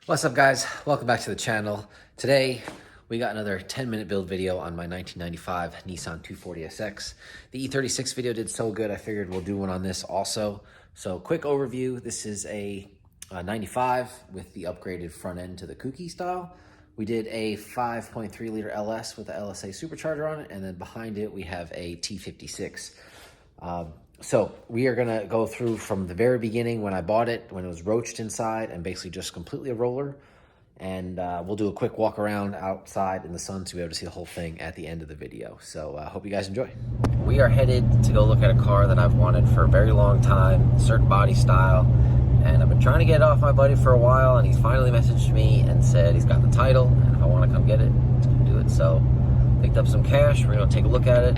What's up, guys? Welcome back to the channel. Today we got another 10-minute build video on my 1995 Nissan 240SX. The E36 video did so good I figured we'll do one on this also. So quick overview, this is a 95 with the upgraded front end to the Kouki style. We did a 5.3 liter LS with the LSA supercharger on it, and then behind it we have a T56. So we are gonna go through from the very beginning when I bought it, when it was roached inside and basically just completely a roller. And we'll do a quick walk around outside in the sun to be able to see the whole thing at the end of the video. So hope you guys enjoy. We are headed to go look at a car that I've wanted for a very long time, certain body style. And I've been trying to get it off my buddy for a while, and he's finally messaged me and said he's got the title, and if I wanna come get it, he's gonna do it. So picked up some cash, we're gonna take a look at it.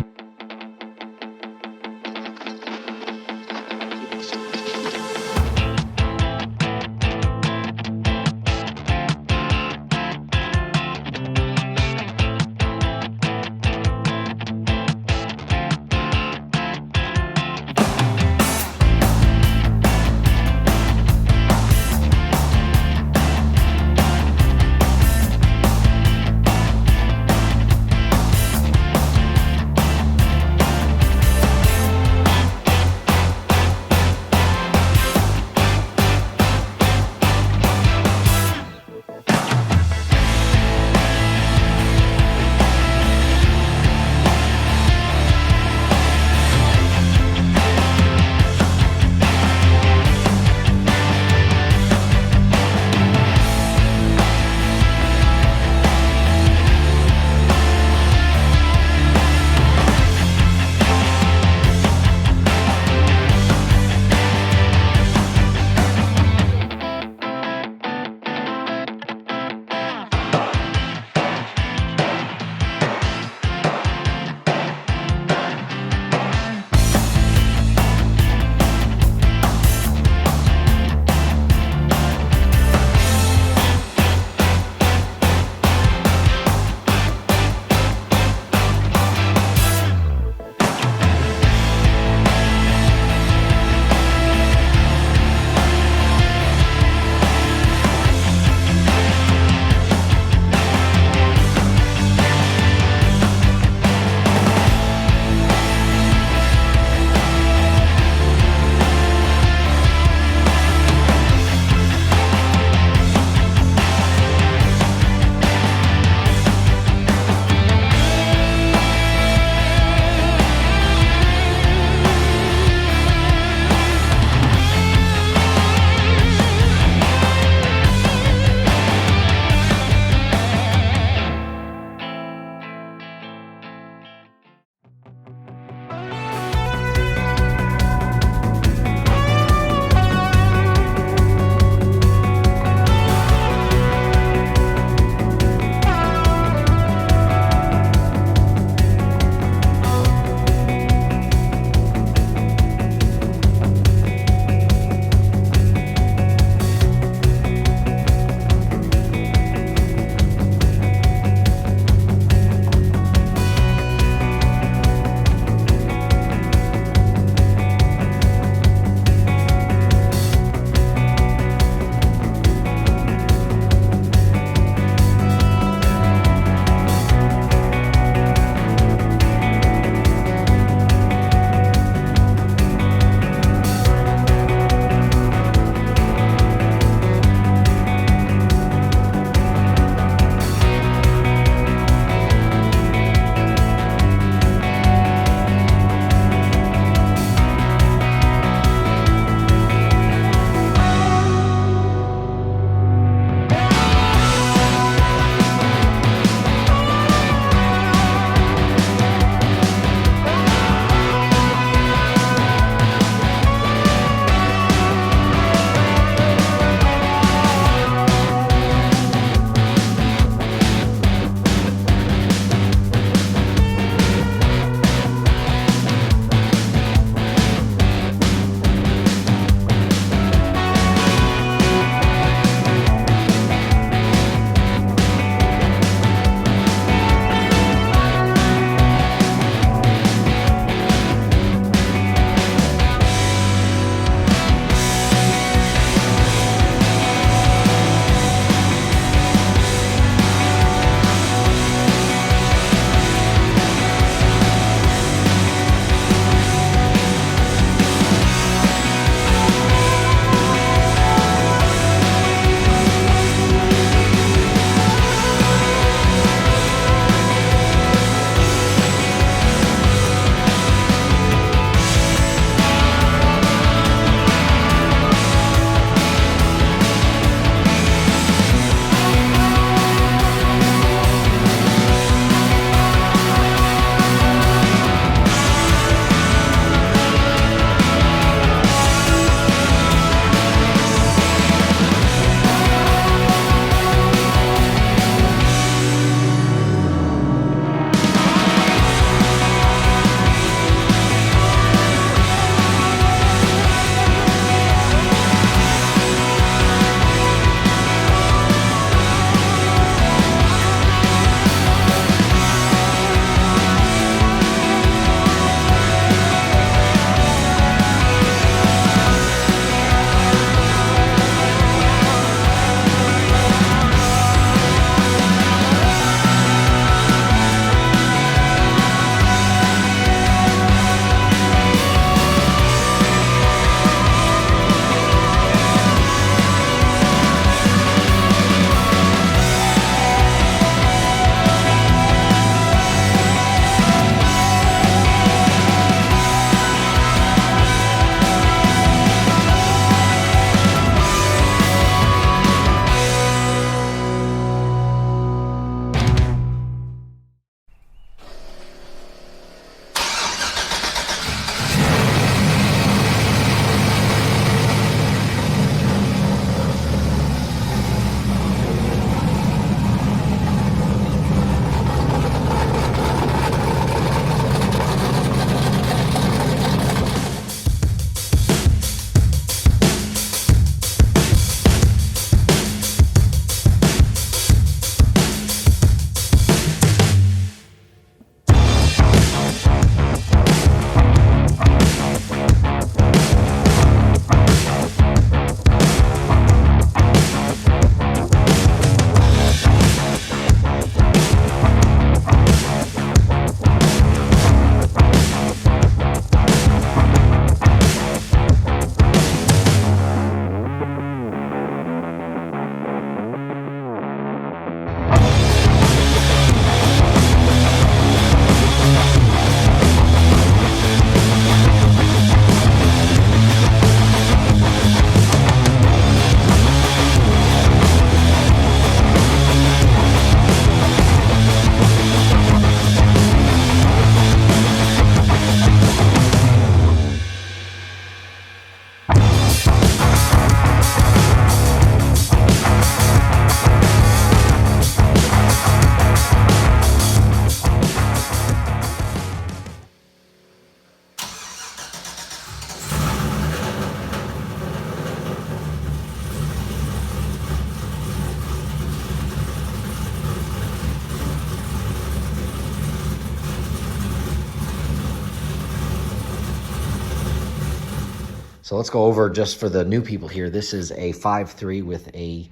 So let's go over just for the new people here. This is a 5.3 with a,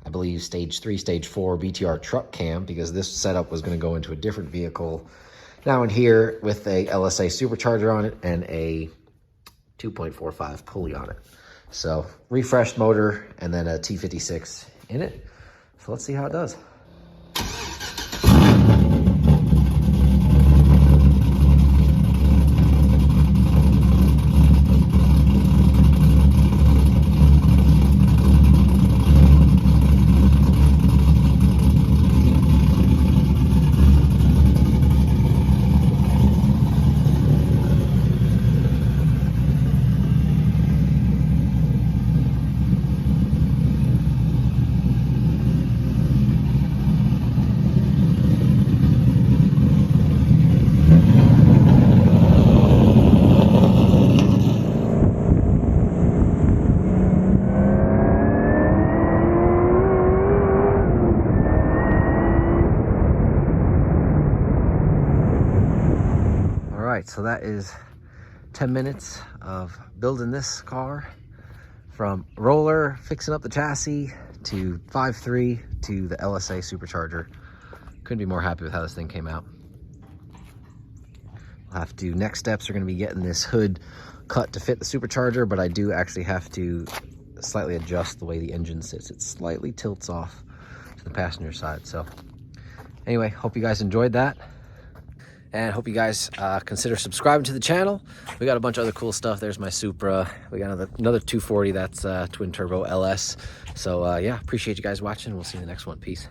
I believe, stage 3, stage 4 BTR truck cam, because this setup was going to go into a different vehicle. Now in here with a LSA supercharger on it and a 2.45 pulley on it. So refreshed motor and then a T56 in it. So let's see how it does. Alright, so that is 10 minutes of building this car, from roller, fixing up the chassis, to 5.3 to the LSA supercharger. Couldn't be more happy with how this thing came out. We'll have to, next steps are going to be getting this hood cut to fit the supercharger, but I do actually have to slightly adjust the way the engine sits. It slightly tilts off to the passenger side. So anyway, hope you guys enjoyed that. And hope you guys consider subscribing to the channel. We got a bunch of other cool stuff. There's my Supra. We got another 240. That's twin turbo LS. So yeah, appreciate you guys watching. We'll see you in the next one. Peace.